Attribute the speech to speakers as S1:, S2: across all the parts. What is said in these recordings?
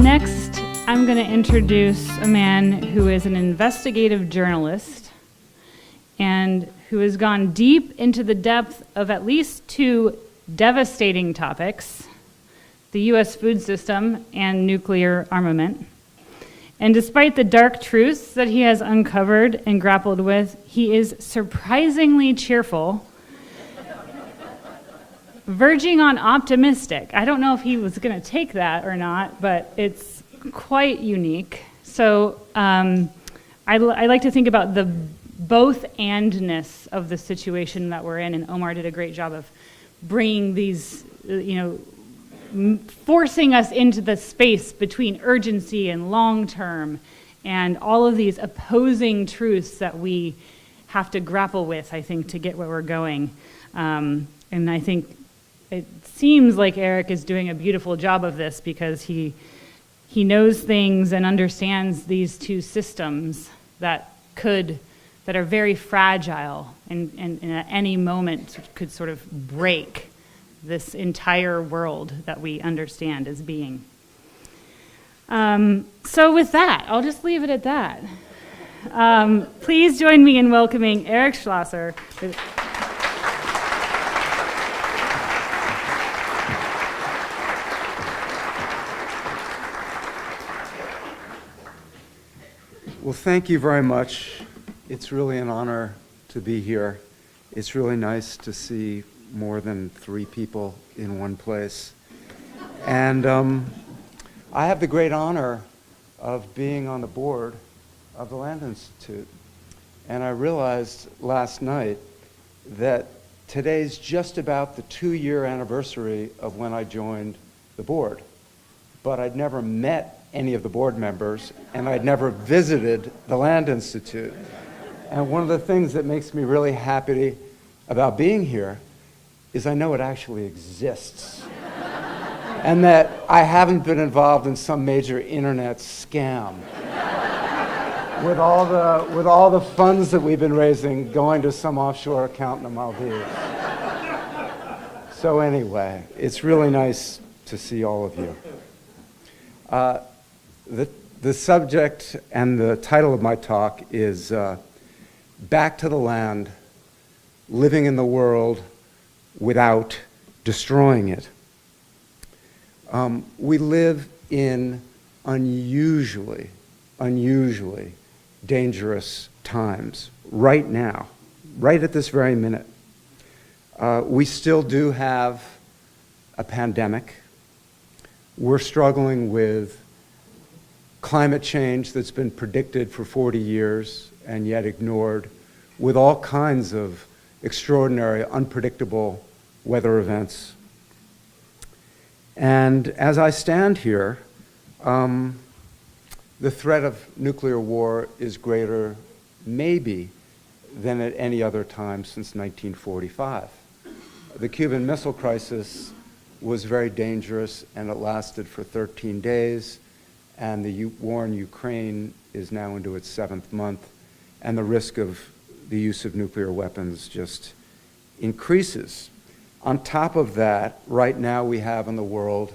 S1: Next, I'm going to introduce a man who is an investigative journalist and who has gone deep into the depth of at least two devastating topics: the U.S. food system and nuclear armament. And despite the dark truths that he has uncovered and grappled with, he is surprisingly cheerful, verging on optimistic. I don't know if he was going to take that or not, but it's quite unique. So I like to think about the both-andness of the situation that we're in, and Omar did a great job of bringing these, forcing us into the space between urgency and long-term, and all of these opposing truths that we have to grapple with, I think, to get where we're going. And I think it seems like Eric is doing a beautiful job of this because he knows things and understands these two systems that are very fragile and at any moment could sort of break this entire world that we understand as being. So with that, I'll just leave it at that. Please join me in welcoming Eric Schlosser.
S2: Well, thank you very much. It's really an honor to be here. It's really nice to see more than 3 people in one place. And I have the great honor of being on the board of the Land Institute. And I realized last night that today's just about the 2-year anniversary of when I joined the board. But I'd never met any of the board members, and I'd never visited the Land Institute. And one of the things that makes me really happy about being here is I know it actually exists. And that I haven't been involved in some major internet scam with all the funds that we've been raising going to some offshore account in the Maldives. So anyway, it's really nice to see all of you. The subject and the title of my talk is Back to the Land, Living in the World Without Destroying It. We live in unusually dangerous times right now, right at this very minute. We still do have a pandemic. We're struggling with climate change that's been predicted for 40 years and yet ignored, with all kinds of extraordinary, unpredictable weather events. And as I stand here, the threat of nuclear war is greater, maybe, than at any other time since 1945. The Cuban Missile Crisis was very dangerous, and it lasted for 13 days. And the war in Ukraine is now into its 7th month, and the risk of the use of nuclear weapons just increases. On top of that, right now we have in the world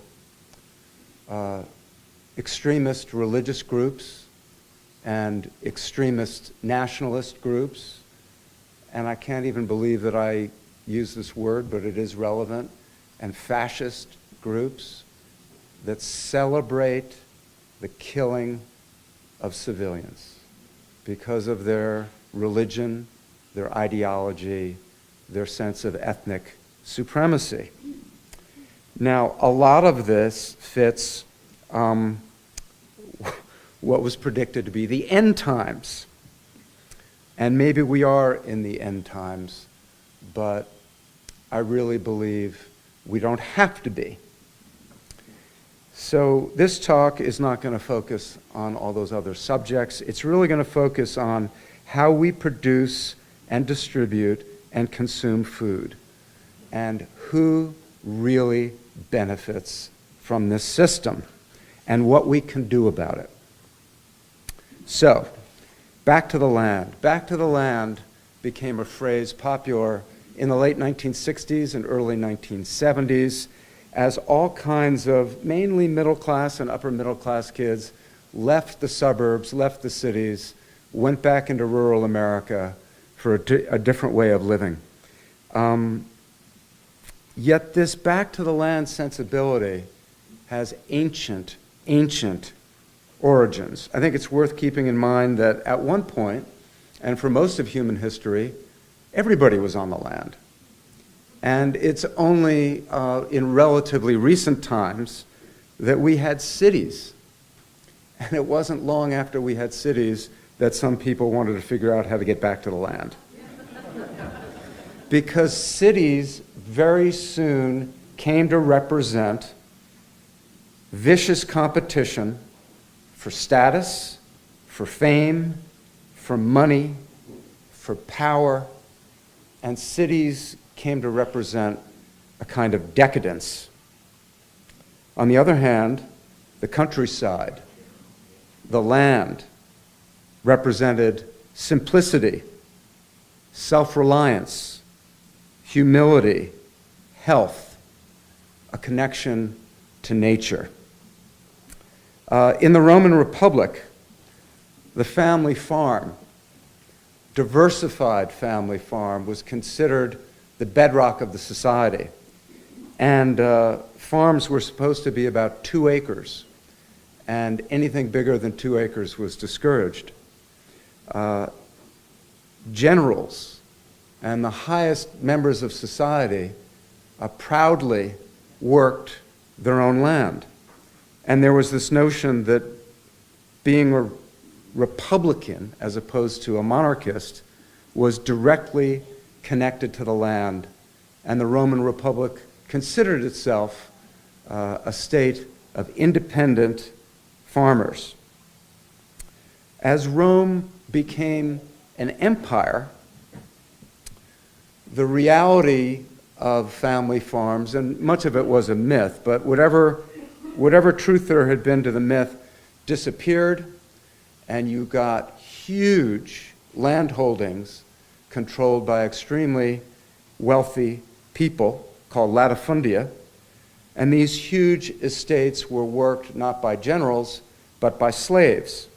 S2: extremist religious groups and extremist nationalist groups, and I can't even believe that I use this word, but it is relevant, and fascist groups that celebrate the killing of civilians because of their religion, their ideology, their sense of ethnic supremacy. Now, a lot of this fits what was predicted to be the end times. And maybe we are in the end times, but I really believe we don't have to be. So this talk is not going to focus on all those other subjects. It's really going to focus on how we produce and distribute and consume food, and who really benefits from this system, and what we can do about it. So, back to the land. Back to the land became a phrase popular in the late 1960s and early 1970s as all kinds of mainly middle class and upper middle class kids left the suburbs, left the cities, went back into rural America for a different way of living. Yet this back to the land sensibility has ancient origins. I think it's worth keeping in mind that at one point, and for most of human history, everybody was on the land. And it's only in relatively recent times that we had cities. And it wasn't long after we had cities that some people wanted to figure out how to get back to the land. Because cities very soon came to represent vicious competition for status, for fame, for money, for power, and cities came to represent a kind of decadence. On the other hand, the countryside, the land, represented simplicity, self-reliance, humility, health, a connection to nature. In the Roman Republic, the family farm, diversified family farm, was considered the bedrock of the society. And farms were supposed to be about 2 acres, and anything bigger than 2 acres was discouraged. Generals and the highest members of society proudly worked their own land. And there was this notion that being a republican as opposed to a monarchist was directly connected to the land, and the Roman Republic considered itself a state of independent farmers. As Rome became an empire, the reality of family farms, and much of it was a myth, but whatever truth there had been to the myth disappeared, and you got huge land holdings controlled by extremely wealthy people called latifundia, and these huge estates were worked not by generals, but by slaves.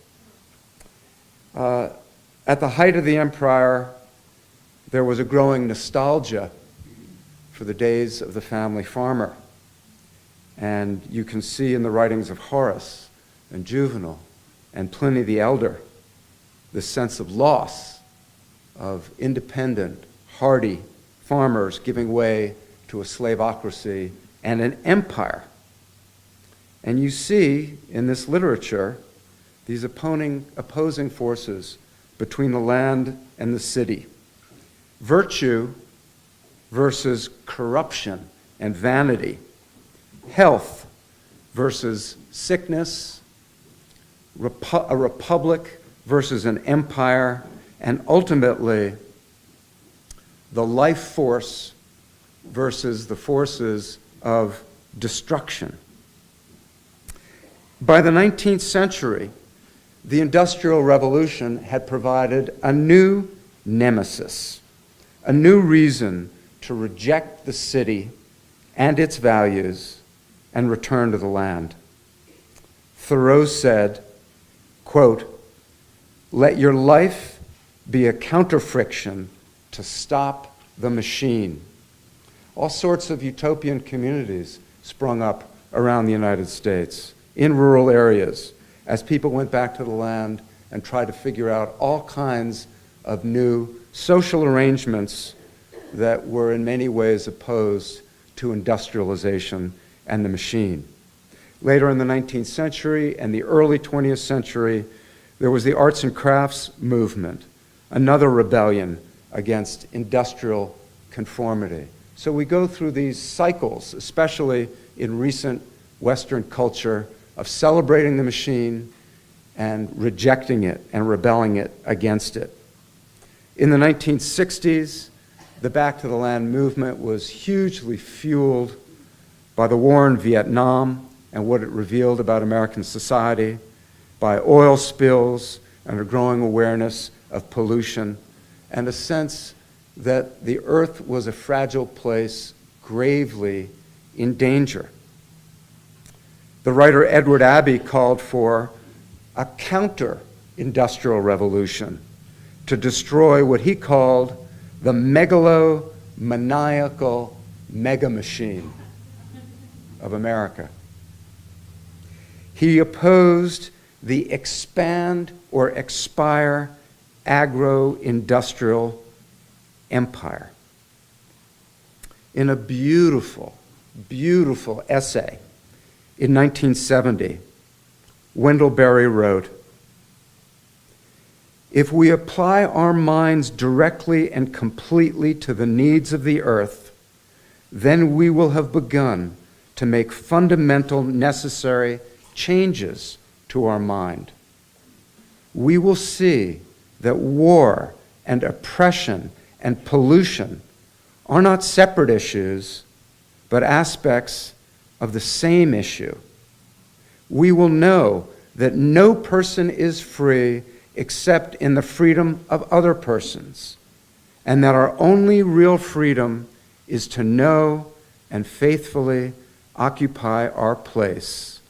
S2: At the height of the empire, there was a growing nostalgia for the days of the family farmer. And you can see in the writings of Horace and Juvenal and Pliny the Elder this sense of loss of independent, hardy farmers giving way to a slavocracy and an empire. And you see in this literature these opposing forces between the land and the city. Virtue versus corruption and vanity. Health versus sickness. A republic versus an empire. And ultimately, the life force versus the forces of destruction. By the 19th century, the Industrial Revolution had provided a new nemesis, a new reason to reject the city and its values and return to the land. Thoreau said, quote, "Let your life be a counterfriction to stop the machine." All sorts of utopian communities sprung up around the United States, in rural areas, as people went back to the land and tried to figure out all kinds of new social arrangements that were in many ways opposed to industrialization and the machine. Later in the 19th century and the early 20th century, there was the arts and crafts movement, another rebellion against industrial conformity. So we go through these cycles, especially in recent Western culture, of celebrating the machine and rejecting it and rebelling it against it. In the 1960s, the Back to the Land movement was hugely fueled by the war in Vietnam and what it revealed about American society, by oil spills and a growing awareness of pollution, and a sense that the earth was a fragile place, gravely in danger. The writer Edward Abbey called for a counter-industrial revolution to destroy what he called the megalomaniacal mega-machine of America. He opposed the expand or expire agro-industrial empire. In a beautiful, beautiful essay in 1970, Wendell Berry wrote, "If we apply our minds directly and completely to the needs of the earth, then we will have begun to make fundamental necessary changes to our mind. We will see that war and oppression and pollution are not separate issues, but aspects of the same issue. We will know that no person is free except in the freedom of other persons, and that our only real freedom is to know and faithfully occupy our place,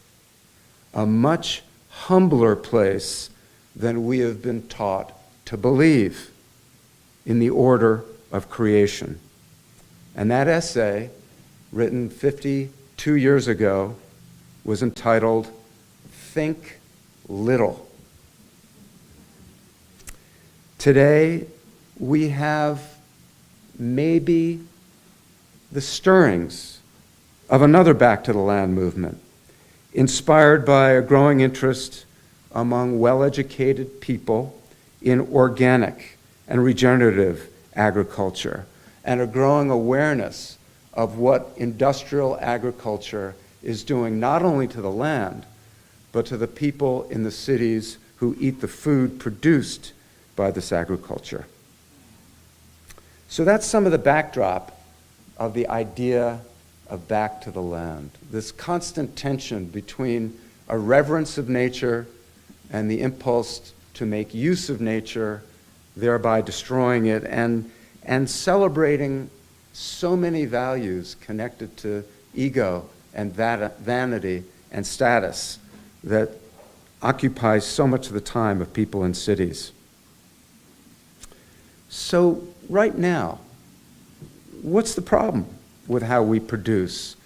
S2: a much humbler place than we have been taught to believe in the order of creation." And that essay, written 52 years ago, was entitled, "Think Little." Today, we have maybe the stirrings of another Back to the Land movement, inspired by a growing interest among well-educated people in organic and regenerative agriculture, and a growing awareness of what industrial agriculture is doing not only to the land, but to the people in the cities who eat the food produced by this agriculture. So that's some of the backdrop of the idea of back to the land, this constant tension between a reverence of nature and the impulse to make use of nature, thereby destroying it, and celebrating so many values connected to ego and vanity and status that occupies so much of the time of people in cities. So right now, what's the problem with how we produce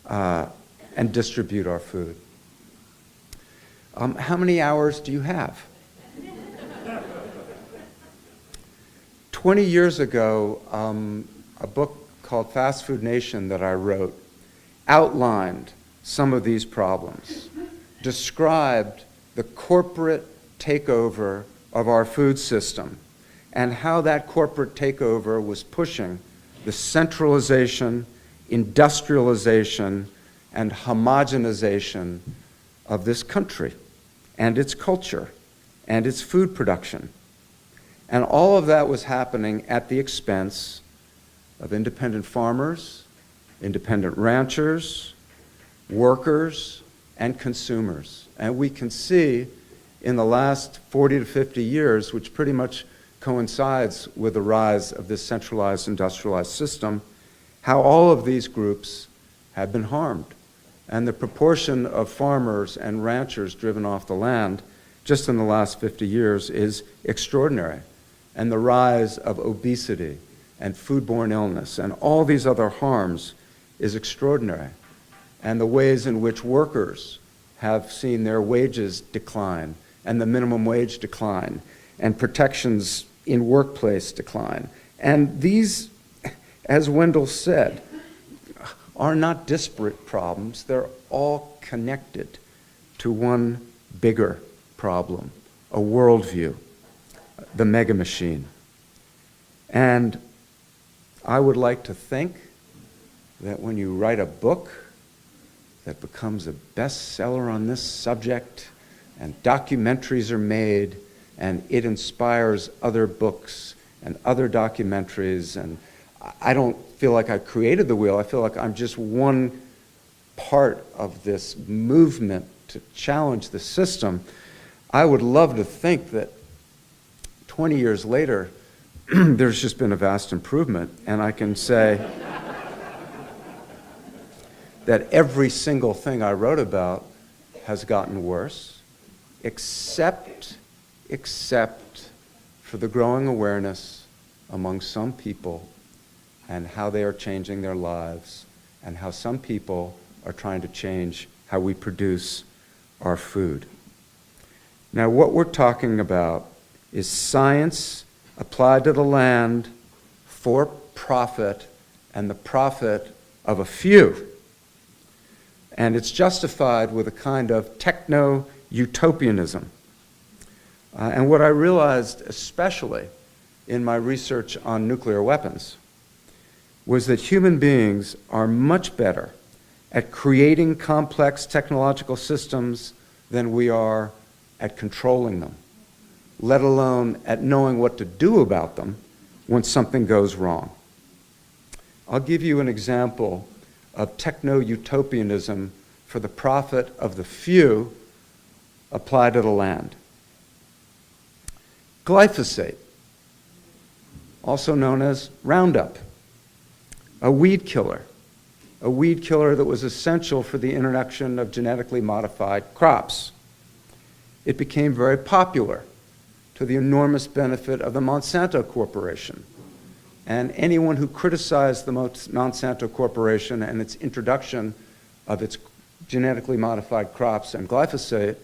S2: and distribute our food? How many hours do you have? 20 years ago, a book called Fast Food Nation that I wrote outlined some of these problems, described the corporate takeover of our food system, and how that corporate takeover was pushing the centralization, industrialization, and homogenization of this country and its culture and its food production. And all of that was happening at the expense of independent farmers, independent ranchers, workers, and consumers. And we can see in the last 40 to 50 years, which pretty much coincides with the rise of this centralized industrialized system, how all of these groups have been harmed. And the proportion of farmers and ranchers driven off the land just in the last 50 years is extraordinary. And the rise of obesity and foodborne illness and all these other harms is extraordinary. And the ways in which workers have seen their wages decline and the minimum wage decline and protections in workplace decline. And these, as Wendell said, are not disparate problems. They're all connected to one bigger problem, a worldview, the mega machine. And I would like to think that when you write a book that becomes a bestseller on this subject, and documentaries are made, and it inspires other books and other documentaries, and I don't feel like I created the wheel. I feel like I'm just one part of this movement to challenge the system. I would love to think that 20 years later, there's just been a vast improvement, and I can say, that every single thing I wrote about has gotten worse, except for the growing awareness among some people and how they are changing their lives and how some people are trying to change how we produce our food. Now, what we're talking about is science applied to the land for profit and the profit of a few. And it's justified with a kind of techno-utopianism. And what I realized, especially in my research on nuclear weapons, was that human beings are much better at creating complex technological systems than we are at controlling them, let alone at knowing what to do about them when something goes wrong. I'll give you an example of techno-utopianism for the profit of the few applied to the land. Glyphosate, also known as Roundup, a weed killer that was essential for the introduction of genetically modified crops. It became very popular to the enormous benefit of the Monsanto Corporation. And anyone who criticized the Monsanto Corporation and its introduction of its genetically modified crops and glyphosate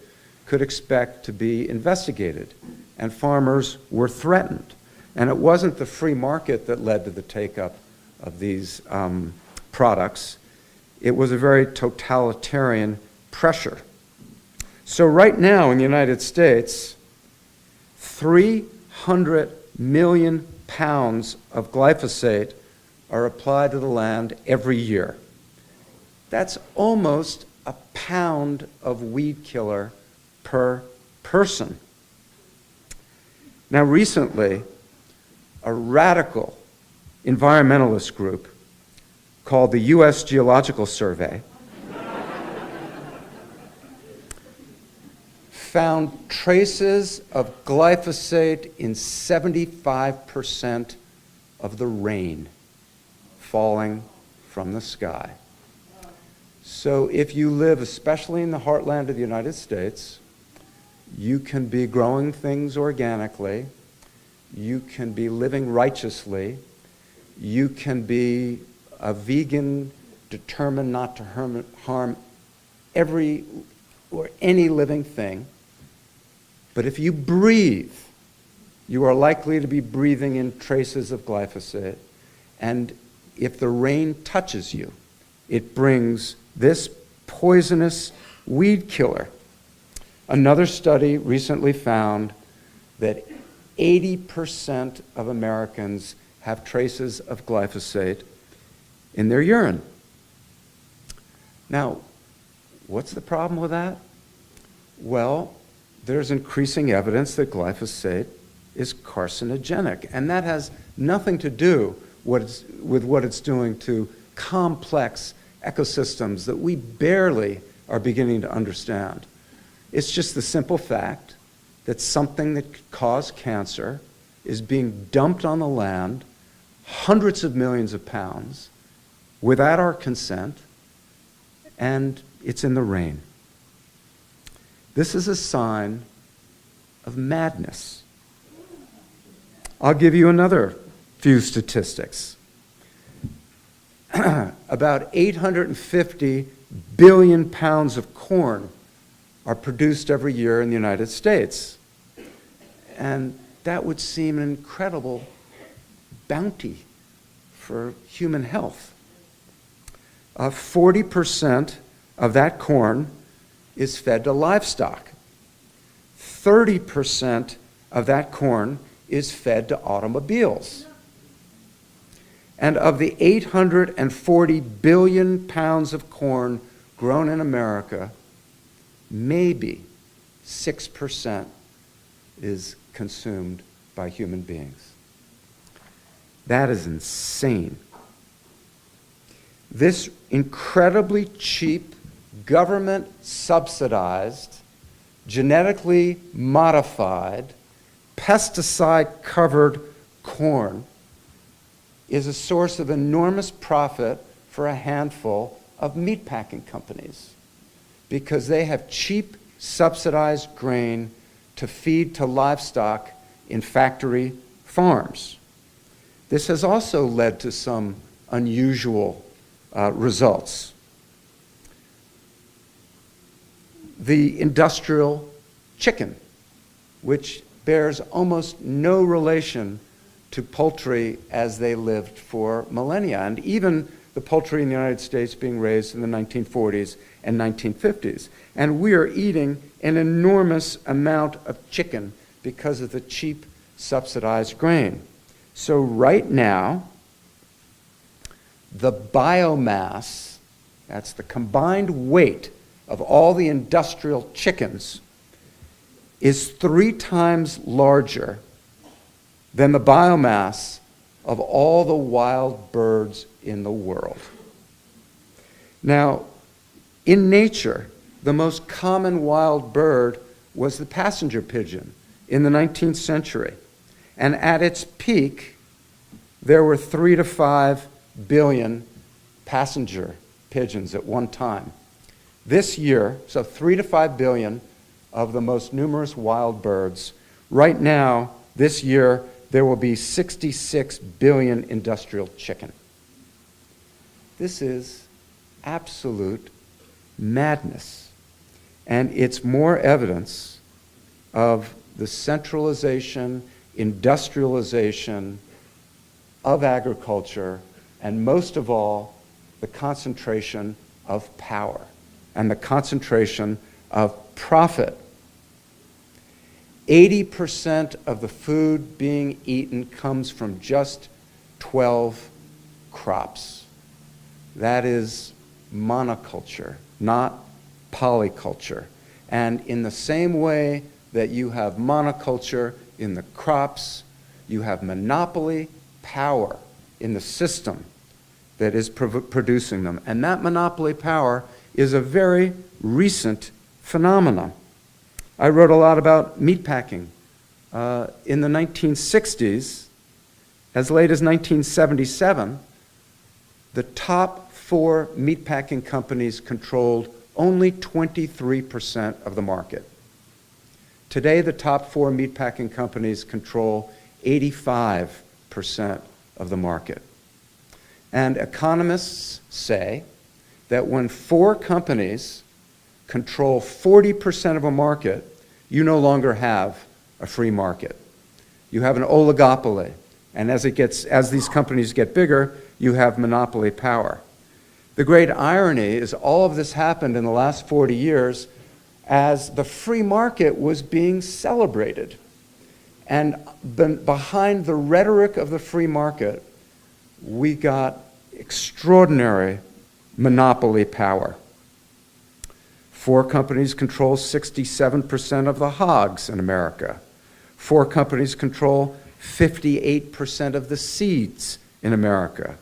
S2: could expect to be investigated. And farmers were threatened. And it wasn't the free market that led to the take-up of these products. It was a very totalitarian pressure. So right now in the United States, 300 million pounds of glyphosate are applied to the land every year. That's almost a pound of weed killer per person. Now recently, a radical environmentalist group called the U.S. Geological Survey found traces of glyphosate in 75% of the rain falling from the sky. So if you live, especially in the heartland of the United States, you can be growing things organically, you can be living righteously, you can be a vegan determined not to harm every or any living thing. But if you breathe, you are likely to be breathing in traces of glyphosate. And if the rain touches you, it brings this poisonous weed killer. Another study recently found that 80% of Americans have traces of glyphosate in their urine. Now, what's the problem with that? Well, there's increasing evidence that glyphosate is carcinogenic, and that has nothing to do with what it's doing to complex ecosystems that we barely are beginning to understand. It's just the simple fact that something that could cause cancer is being dumped on the land, hundreds of millions of pounds, without our consent, and it's in the rain. This is a sign of madness. I'll give you another few statistics. About 850 billion pounds of corn are produced every year in the United States. And that would seem an incredible bounty for human health. 40% of that corn is fed to livestock. 30% of that corn is fed to automobiles. And of the 840 billion pounds of corn grown in America, maybe 6% is consumed by human beings. That is insane. This incredibly cheap, government-subsidized, genetically modified, pesticide-covered corn is a source of enormous profit for a handful of meatpacking companies because they have cheap, subsidized grain to feed to livestock in factory farms. This has also led to some unusual results. The industrial chicken, which bears almost no relation to poultry as they lived for millennia, and even the poultry in the United States being raised in the 1940s and 1950s. And we are eating an enormous amount of chicken because of the cheap subsidized grain. So right now, the biomass, that's the combined weight of all the industrial chickens, is 3 times larger than the biomass of all the wild birds in the world. Now, in nature, the most common wild bird was the passenger pigeon in the 19th century. And at its peak, there were 3 to 5 billion passenger pigeons at one time. This year, so 3 to 5 billion of the most numerous wild birds. Right now, this year, there will be 66 billion industrial chicken. This is absolute madness. And it's more evidence of the centralization, industrialization of agriculture, and most of all, the concentration of power and the concentration of profit. 80% of the food being eaten comes from just 12 crops. That is monoculture, not polyculture. And in the same way that you have monoculture in the crops, you have monopoly power in the system that is producing them. And that monopoly power is a very recent phenomenon. I wrote a lot about meatpacking. In the 1960s, as late as 1977, the top 4 meatpacking companies controlled only 23% of the market. Today, the top 4 meatpacking companies control 85% of the market. And economists say that when 4 companies control 40% of a market, you no longer have a free market. You have an oligopoly. And as these companies get bigger, you have monopoly power. The great irony is all of this happened in the last 40 years as the free market was being celebrated. And behind the rhetoric of the free market, we got extraordinary monopoly power. 4 companies control 67% of the hogs in America. 4 companies control 58% of the seeds in America.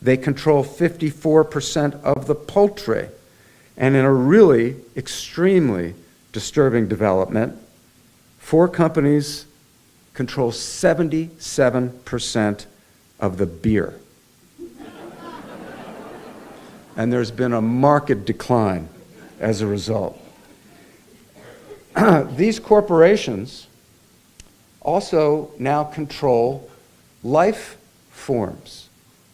S2: They control 54% of the poultry. And in a really extremely disturbing development, 4 companies control 77% of the beer. And there's been a marked decline as a result. These corporations also now control life forms,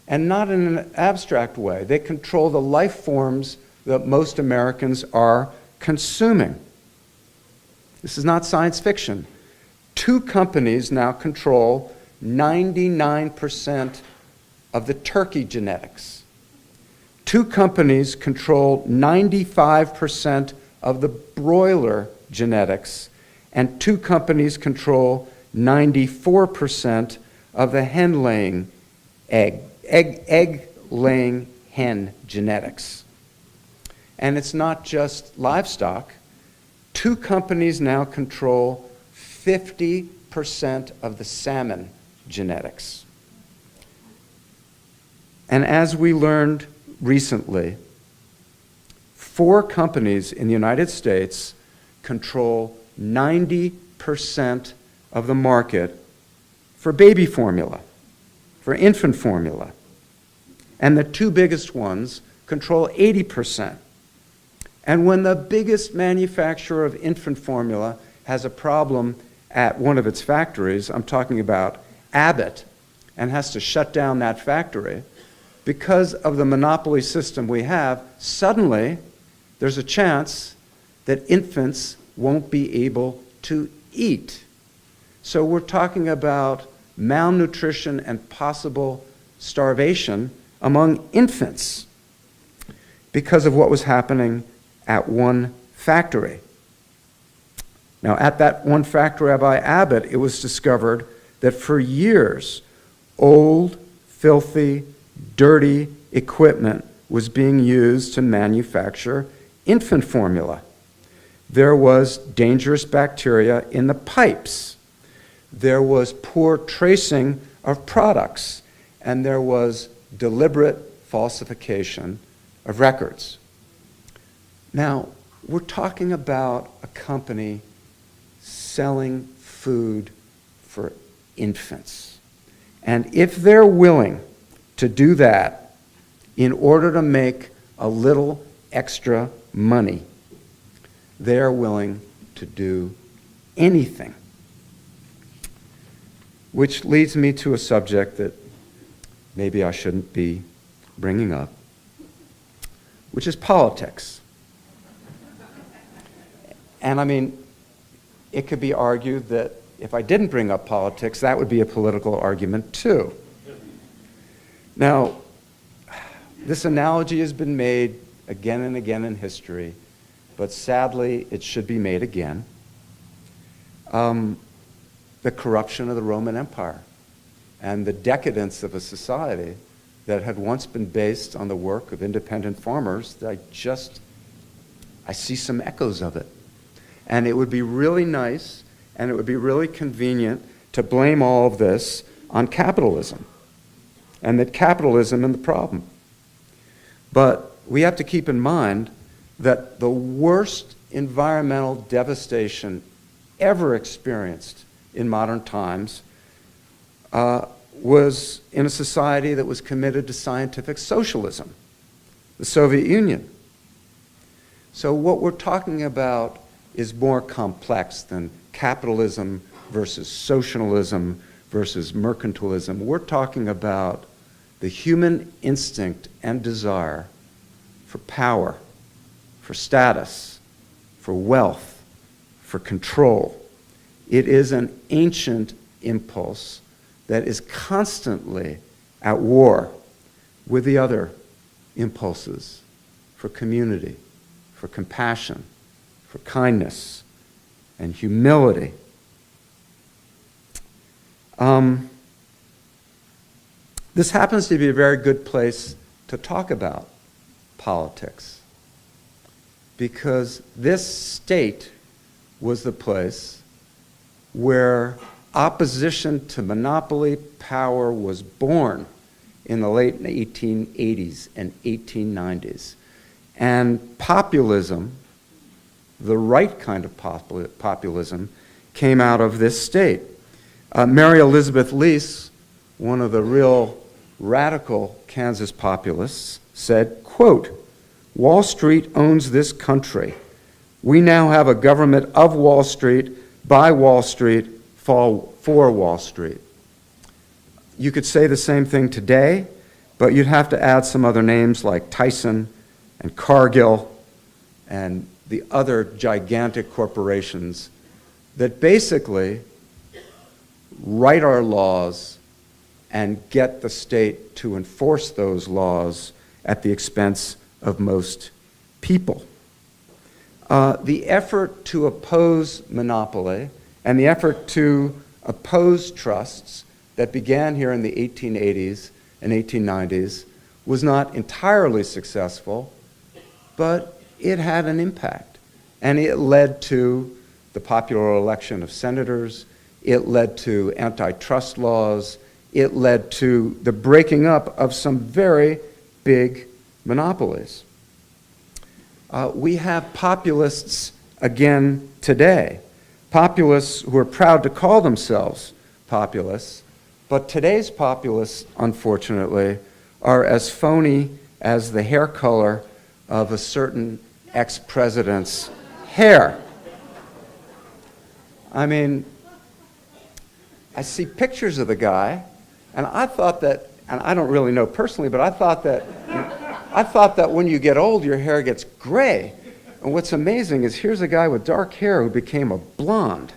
S2: and not in an abstract way. They control the life forms that most Americans are consuming. This is not science fiction. 2 companies now control 99% of the turkey genetics. 2 companies control 95% of the broiler genetics, and 2 companies control 94% of the egg-laying hen genetics. And it's not just livestock. 2 companies now control 50% of the salmon genetics. And as we learned recently, 4 companies in the United States control 90% of the market for baby formula, for infant formula. And the 2 biggest ones, control 80%. And when the biggest manufacturer of infant formula has a problem at one of its factories, I'm talking about Abbott, and has to shut down that factory, because of the monopoly system we have, suddenly there's a chance that infants won't be able to eat. So we're talking about malnutrition and possible starvation among infants because of what was happening at one factory. Now, at that one factory by Abbott, it was discovered that for years, old, filthy, dirty equipment was being used to manufacture infant formula. There was dangerous bacteria in the pipes. There was poor tracing of products, and there was deliberate falsification of records. Now, we're talking about a company selling food for infants. And if they're willing to do that in order to make a little extra money, they're willing to do anything. Which leads me to a subject that maybe I shouldn't be bringing up, which is politics. And I mean, it could be argued that if I didn't bring up politics, that would be a political argument too. Now, this analogy has been made again and again in history, but sadly, it should be made again. The corruption of the Roman Empire and the decadence of a society that had once been based on the work of independent farmers, I see some echoes of it. And it would be really nice and it would be really convenient to blame all of this on capitalism, and that capitalism is the problem. But we have to keep in mind that the worst environmental devastation ever experienced in modern times was in a society that was committed to scientific socialism, the Soviet Union. So what we're talking about is more complex than capitalism versus socialism versus mercantilism. We're talking about the human instinct and desire for power, for status, for wealth, for control. It is an ancient impulse that is constantly at war with the other impulses for community, for compassion, for kindness, and humility. This happens to be a very good place to talk about politics, because this state was the place where opposition to monopoly power was born in the late 1880s and 1890s. And populism, the right kind of populism, came out of this state. Mary Elizabeth Lease, one of the real radical Kansas populists, said, quote, "Wall Street owns this country. We now have a government of Wall Street, by Wall Street, for Wall Street." You could say the same thing today, but you'd have to add some other names like Tyson and Cargill and the other gigantic corporations that basically write our laws and get the state to enforce those laws at the expense of most people. The effort to oppose monopoly and the effort to oppose trusts that began here in the 1880s and 1890s was not entirely successful, but it had an impact. And it led to the popular election of senators, it led to antitrust laws, it led to the breaking up of some very big monopolies. We have populists again today. Populists who are proud to call themselves populists, but today's populists, unfortunately, are as phony as the hair color of a certain ex-president's hair. I mean, I see pictures of the guy, and I thought that, and I don't really know personally, but I thought that when you get old, your hair gets gray. And what's amazing is here's a guy with dark hair who became a blonde.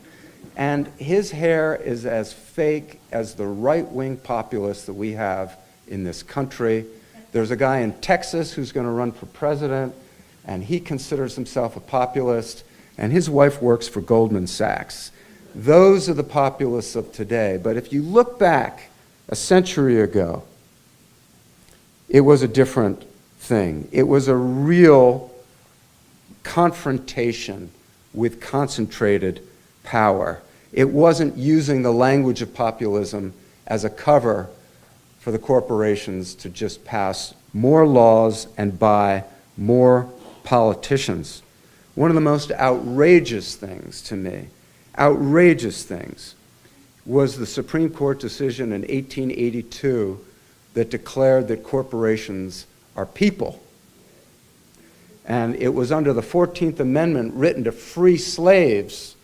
S2: And his hair is as fake as the right-wing populists that we have in this country. There's a guy in Texas who's going to run for president, and he considers himself a populist, and his wife works for Goldman Sachs. Those are the populists of today. But if you look back a century ago, it was a different thing. It was a real confrontation with concentrated power. It wasn't using the language of populism as a cover for the corporations to just pass more laws and buy more politicians. One of the most outrageous things to me, was the Supreme Court decision in 1882 that declared that corporations are people. And it was under the 14th Amendment written to free slaves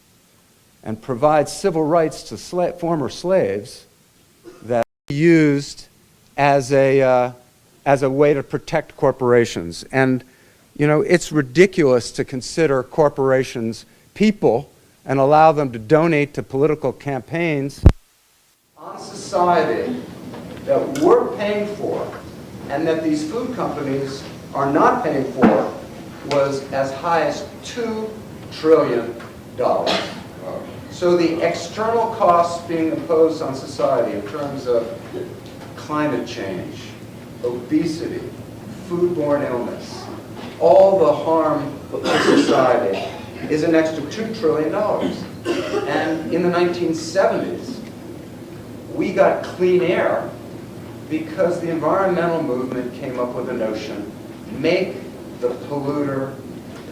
S2: and provide civil rights to former slaves that used as a way to protect corporations. And, you know, it's ridiculous to consider corporations people and allow them to donate to political campaigns on society that we're paying for and that these food companies are not paying for was as high as $2 trillion. So the external costs being imposed on society in terms of climate change, obesity, foodborne illness, all the harm to society is an extra $2 trillion. And in the 1970s, we got clean air because the environmental movement came up with a notion, make the polluter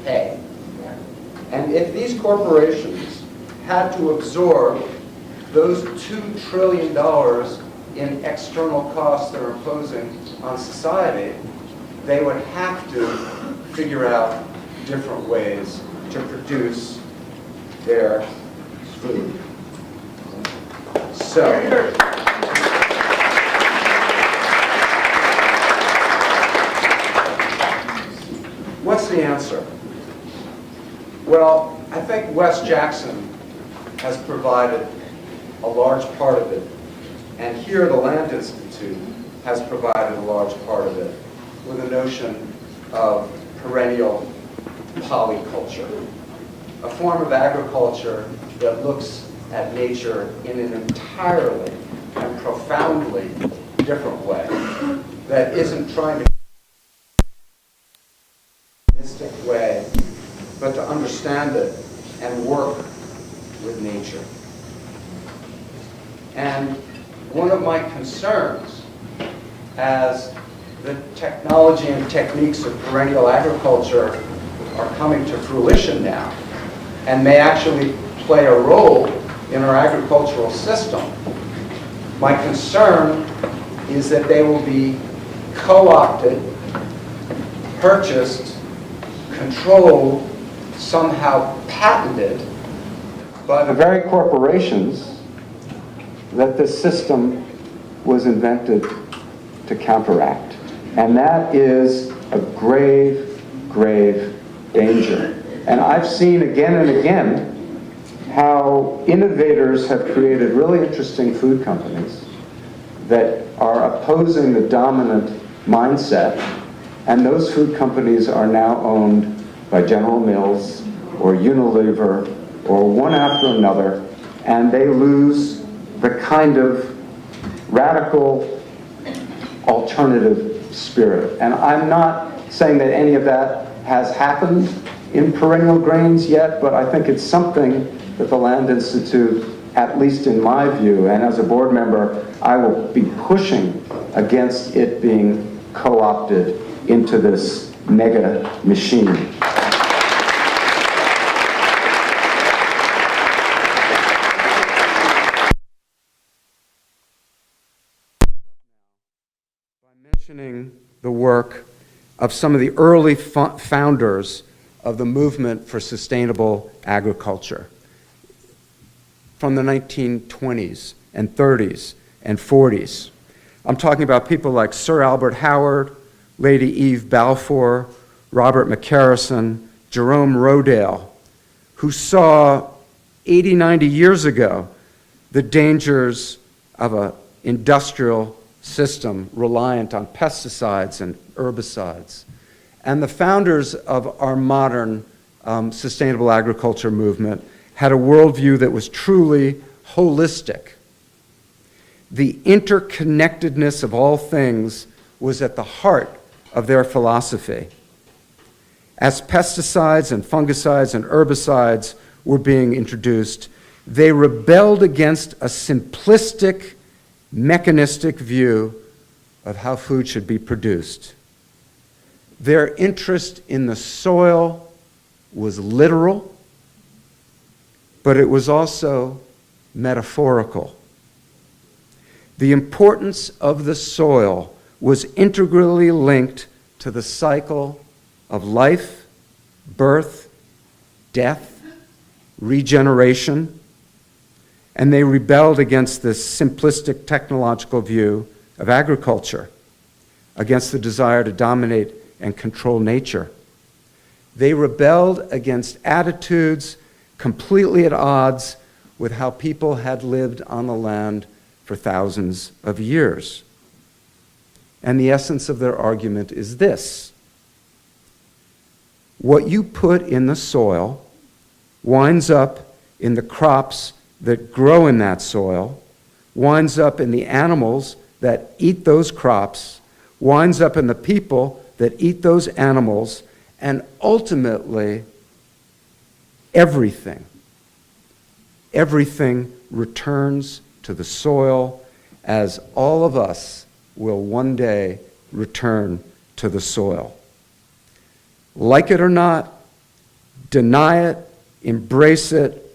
S2: pay. And if these corporations had to absorb those $2 trillion in external costs they're imposing on society, they would have to figure out different ways to produce their food. So, what's the answer? Well, I think Wes Jackson has provided a large part of it, and here the Land Institute has provided a large part of it with a notion of perennial polyculture, a form of agriculture that looks at nature in an entirely and profoundly different way, that isn't trying to instant way, but to understand it and work with nature. And one of my concerns as the technology and techniques of perennial agriculture are coming to fruition now and may actually play a role in our agricultural system, my concern is that they will be co-opted, purchased, controlled, somehow patented by the very corporations that this system was invented to counteract. And that is a grave, grave danger. And I've seen again and again how innovators have created really interesting food companies that are opposing the dominant mindset, and those food companies are now owned by General Mills or Unilever or one after another, and they lose the kind of radical alternative spirit. And I'm not saying that any of that has happened in perennial grains yet, but I think it's something that the Land Institute, at least in my view, and as a board member, I will be pushing against it being co-opted into this mega machine. By mentioning the work of some of the early founders of the movement for sustainable agriculture from the 1920s and 30s and 40s. I'm talking about people like Sir Albert Howard, Lady Eve Balfour, Robert McCarrison, Jerome Rodale, who saw 80, 90 years ago the dangers of an industrial system reliant on pesticides and herbicides. And the founders of our modern sustainable agriculture movement had a worldview that was truly holistic. The interconnectedness of all things was at the heart of their philosophy. As pesticides and fungicides and herbicides were being introduced, they rebelled against a simplistic, mechanistic view of how food should be produced. Their interest in the soil was literal, but it was also metaphorical. The importance of the soil was integrally linked to the cycle of life, birth, death, regeneration, and they rebelled against this simplistic technological view of agriculture, against the desire to dominate and control nature. They rebelled against attitudes completely at odds with how people had lived on the land for thousands of years. And the essence of their argument is this: what you put in the soil winds up in the crops that grow in that soil, winds up in the animals that eat those crops, winds up in the people that eat those animals, and ultimately everything returns to the soil, as all of us will one day return to the soil. Like it or not, deny it, embrace it,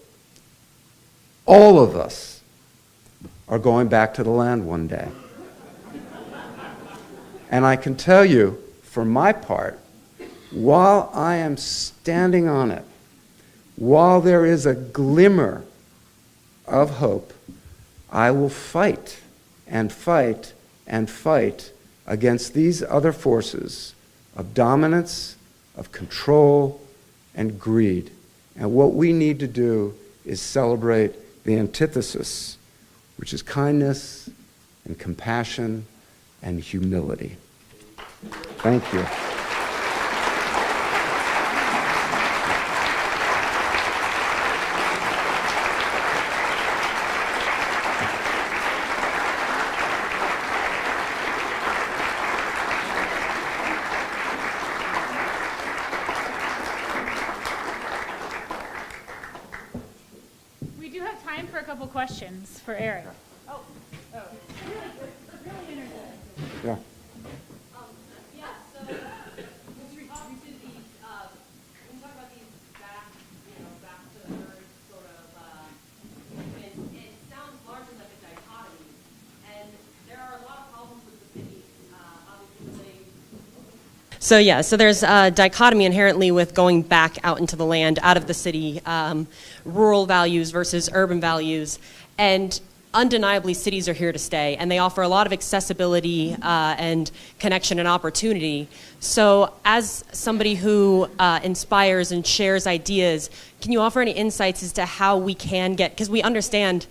S2: all of us are going back to the land one day. And I can tell you, for my part, while I am standing on it, while there is a glimmer of hope, I will fight and fight and fight against these other forces of dominance, of control, and greed. And what we need to do is celebrate the antithesis, which is kindness and compassion and humility. Thank you.
S1: We do have time for a couple questions for Eric.
S2: Yeah.
S3: So there's a dichotomy inherently with going back out into the land, out of the city, rural values versus urban values. And undeniably, cities are here to stay, and they offer a lot of accessibility and connection and opportunity. So as somebody who inspires and shares ideas, can you offer any insights as to how we can get, because we understand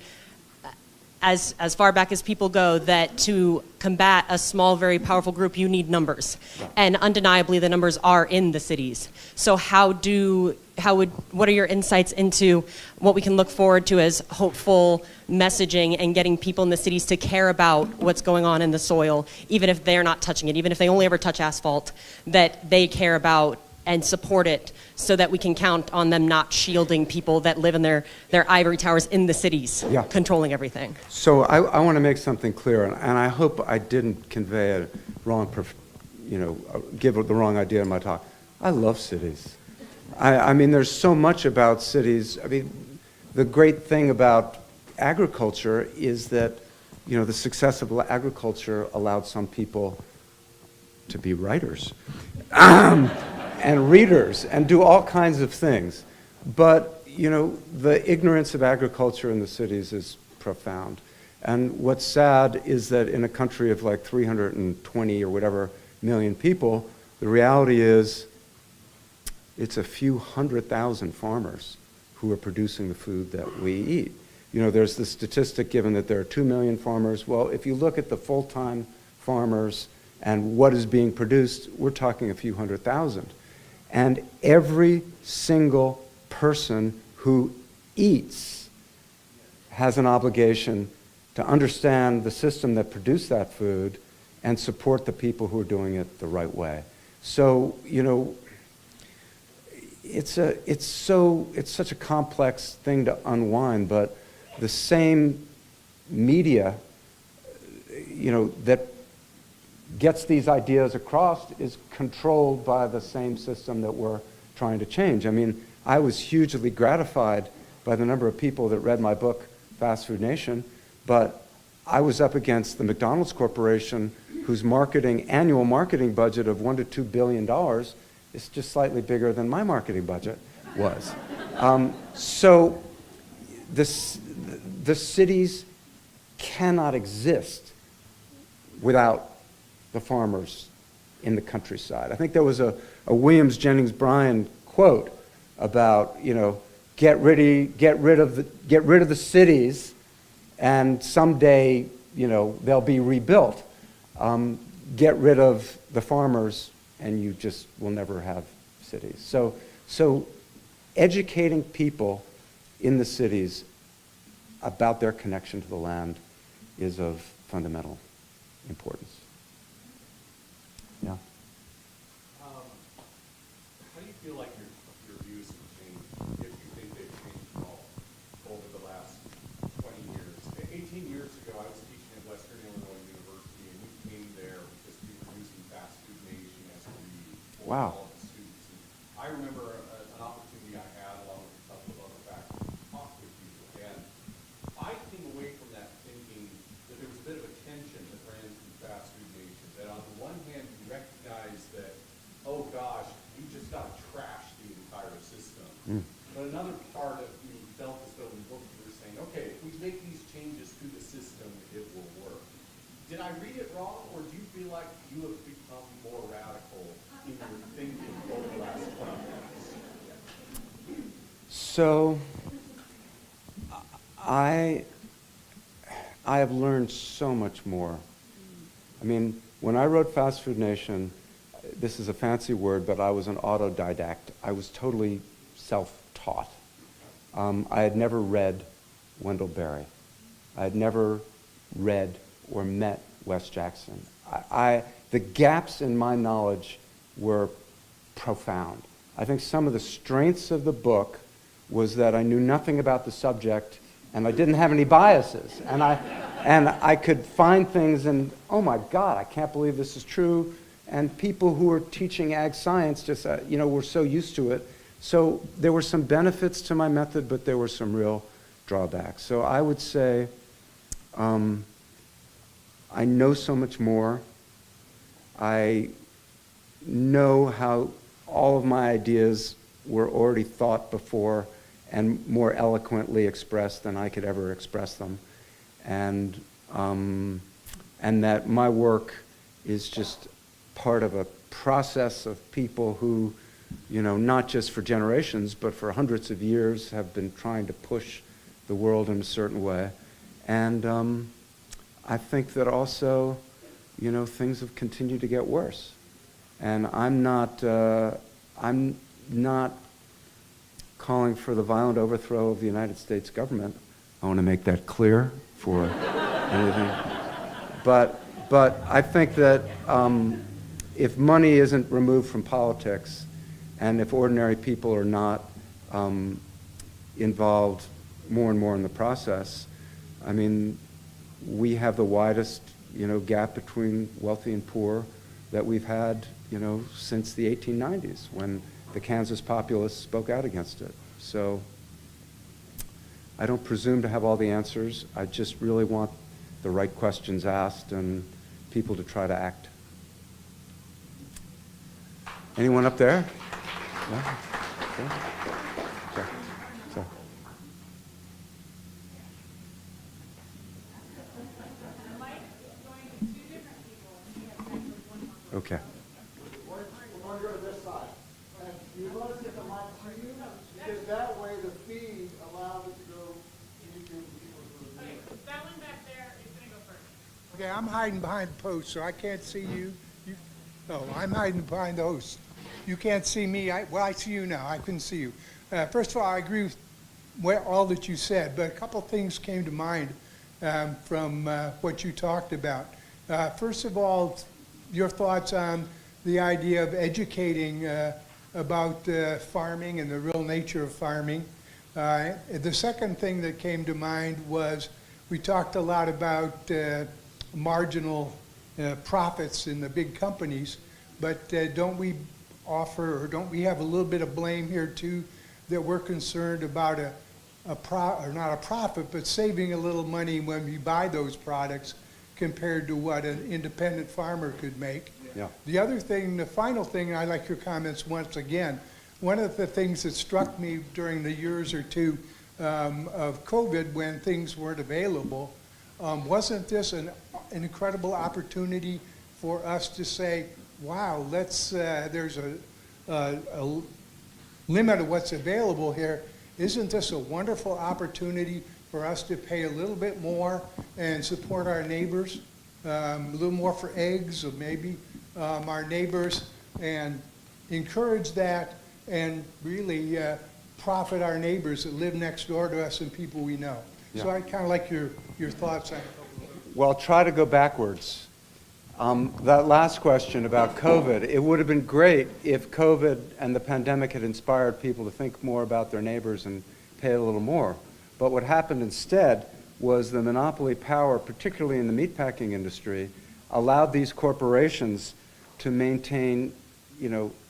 S3: as far back as people go, that to combat a small, very powerful group, you need numbers. And undeniably, the numbers are in the cities. So what are your insights into what we can look forward to as hopeful messaging and getting people in the cities to care about what's going on in the soil, even if they're not touching it, even if they only ever touch asphalt, that they care about and support it, so that we can count on them not shielding people that live in their ivory towers in the cities, controlling everything.
S2: So I want to make something clear, and I hope I didn't convey a wrong, give the wrong idea in my talk. I love cities. I mean, there's so much about cities. I mean, the great thing about agriculture is that, the success of agriculture allowed some people to be writers. and readers and do all kinds of things. But, the ignorance of agriculture in the cities is profound. And what's sad is that in a country of like 320 or whatever million people, the reality is it's a few 100,000 farmers who are producing the food that we eat. There's the statistic given that there are 2 million farmers. Well, if you look at the full-time farmers and what is being produced, we're talking a few 100,000. And every single person who eats has an obligation to understand the system that produced that food and support the people who are doing it the right way. So, it's such a complex thing to unwind, but the same media, that gets these ideas across is controlled by the same system that we're trying to change. I mean, I was hugely gratified by the number of people that read my book, Fast Food Nation, but I was up against the McDonald's Corporation, whose annual marketing budget of $1 to $2 billion is just slightly bigger than my marketing budget was. So the cities cannot exist without the farmers in the countryside. I think there was a Williams Jennings Bryan quote about, get rid of the cities, and someday, they'll be rebuilt. Get rid of the farmers, and you just will never have cities. So educating people in the cities about their connection to the land is of fundamental importance. Yeah.
S4: How do you feel like your views have changed, if you think they've changed at all, over the last 20 years? 18 years ago, I was teaching at Western Illinois University, and you came there because we were using Fast Food Nation as a read for
S2: Wow.
S4: all of the students. And I remember an opportunity I had, along with a couple of other faculty, to talk with you, and I came away from that thinking that there was a bit of a tension that ran through Fast Food Nation, that on the one hand, you recognize that, oh gosh, we just got to trash the entire system. But another part of me felt as though in the book you were saying, okay, if we make these changes to the system, it will work. Did I read it wrong, or do you feel like you have become more radical in your thinking over the last 20 years?
S2: So I have learned so much more. I mean, when I wrote Fast Food Nation, this is a fancy word, but I was an autodidact. I was totally self-taught. I had never read Wendell Berry. I had never read or met Wes Jackson. The gaps in my knowledge were profound. I think some of the strengths of the book was that I knew nothing about the subject and I didn't have any biases. And I could find things and, oh my God, I can't believe this is true. And people who were teaching ag science just, were so used to it. So there were some benefits to my method, but there were some real drawbacks. So I would say I know so much more. I know how all of my ideas were already thought before and more eloquently expressed than I could ever express them. And that my work is just part of a process of people who, not just for generations, but for hundreds of years have been trying to push the world in a certain way. And I think that also, things have continued to get worse. And I'm not calling for the violent overthrow of the United States government. I want to make that clear for anything. But I think that if money isn't removed from politics, and if ordinary people are not involved more and more in the process, I mean, we have the widest, gap between wealthy and poor that we've had, since the 1890s, when the Kansas populists spoke out against it. So I don't presume to have all the answers. I just really want the right questions asked and people to try to act. Anyone up there? No? Okay. So. Okay.
S5: We're going to go to this side. And you want to get the mic to you, because that way the feed allows it to go to YouTube and people who are
S1: Okay, that one back there is going to go first.
S5: Okay, I'm hiding behind the post, so I can't see you. No, I'm hiding behind the host. You can't see me. I see you now. I couldn't see you. First of all, I agree with all that you said, but a couple things came to mind from what you talked about. First of all, your thoughts on the idea of educating about farming and the real nature of farming. The second thing that came to mind was we talked a lot about marginal profits in the big companies, but don't we offer, or don't we have a little bit of blame here too, that we're concerned about not a profit, but saving a little money when we buy those products compared to what an independent farmer could make.
S2: Yeah.
S5: The other thing, the final thing, I like your comments once again. One of the things that struck me during the years or two of COVID when things weren't available, wasn't this an incredible opportunity for us to say, wow, let's, there's a limit of what's available here. Isn't this a wonderful opportunity for us to pay a little bit more and support our neighbors, a little more for eggs, or maybe our neighbors, and encourage that and really profit our neighbors that live next door to us and people we know.
S2: Yeah.
S5: So I kind of like your thoughts on it.
S2: Well, try to go backwards. That last question about COVID, it would have been great if COVID and the pandemic had inspired people to think more about their neighbors and pay a little more. But what happened instead was the monopoly power, particularly in the meatpacking industry, allowed these corporations to maintain,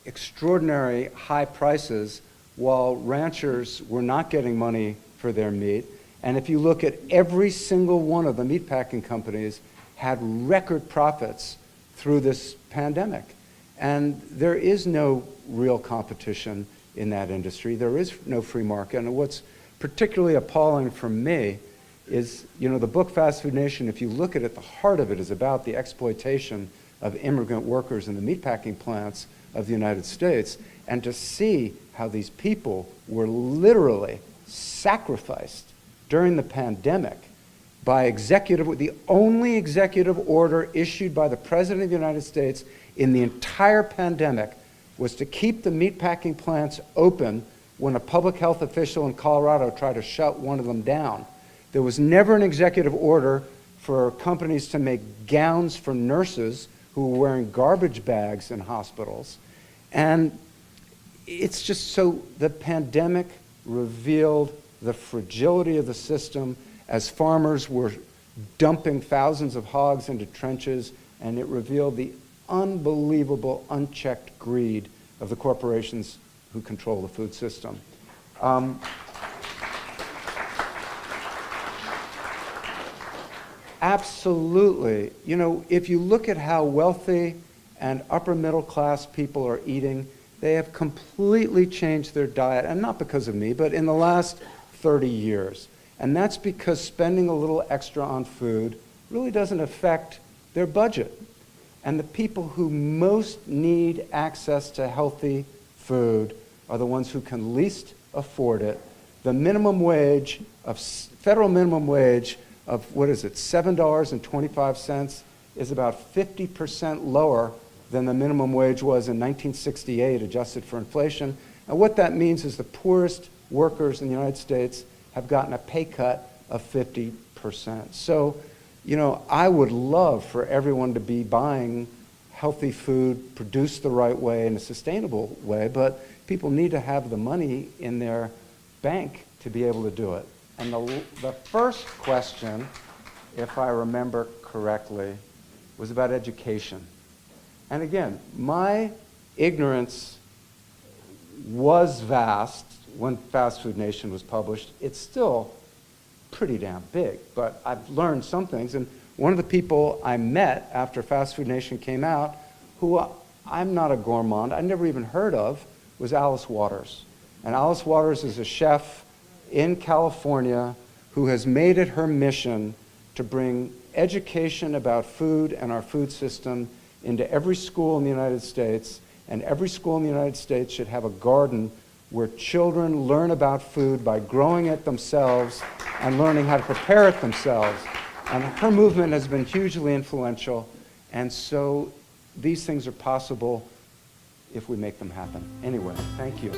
S2: extraordinary high prices while ranchers were not getting money for their meat. And if you look at every single one of the meatpacking companies had record profits through this pandemic. And there is no real competition in that industry. There is no free market. And what's particularly appalling for me is, the book Fast Food Nation, if you look at it, the heart of it is about the exploitation of immigrant workers in the meatpacking plants of the United States. And to see how these people were literally sacrificed during the pandemic by the only executive order issued by the President of the United States in the entire pandemic was to keep the meatpacking plants open when a public health official in Colorado tried to shut one of them down. There was never an executive order for companies to make gowns for nurses who were wearing garbage bags in hospitals. And it's just so the pandemic revealed the fragility of the system as farmers were dumping thousands of hogs into trenches, and it revealed the unbelievable, unchecked greed of the corporations who control the food system. Absolutely. If you look at how wealthy and upper middle class people are eating, they have completely changed their diet, and not because of me, but in the last 30 years. And that's because spending a little extra on food really doesn't affect their budget. And the people who most need access to healthy food are the ones who can least afford it. The minimum wage federal minimum wage of, $7.25 is about 50% lower than the minimum wage was in 1968, adjusted for inflation. And what that means is the poorest workers in the United States have gotten a pay cut of 50%. So, I would love for everyone to be buying healthy food produced the right way in a sustainable way, but people need to have the money in their bank to be able to do it. And the first question, if I remember correctly, was about education. And again, my ignorance was vast when Fast Food Nation was published. It's still pretty damn big, but I've learned some things. And one of the people I met after Fast Food Nation came out, who I'm not a gourmand, I never even heard of, was Alice Waters. And Alice Waters is a chef in California who has made it her mission to bring education about food and our food system into every school in the United States, and every school in the United States should have a garden where children learn about food by growing it themselves and learning how to prepare it themselves. And her movement has been hugely influential, and so these things are possible if we make them happen. Anyway, thank you.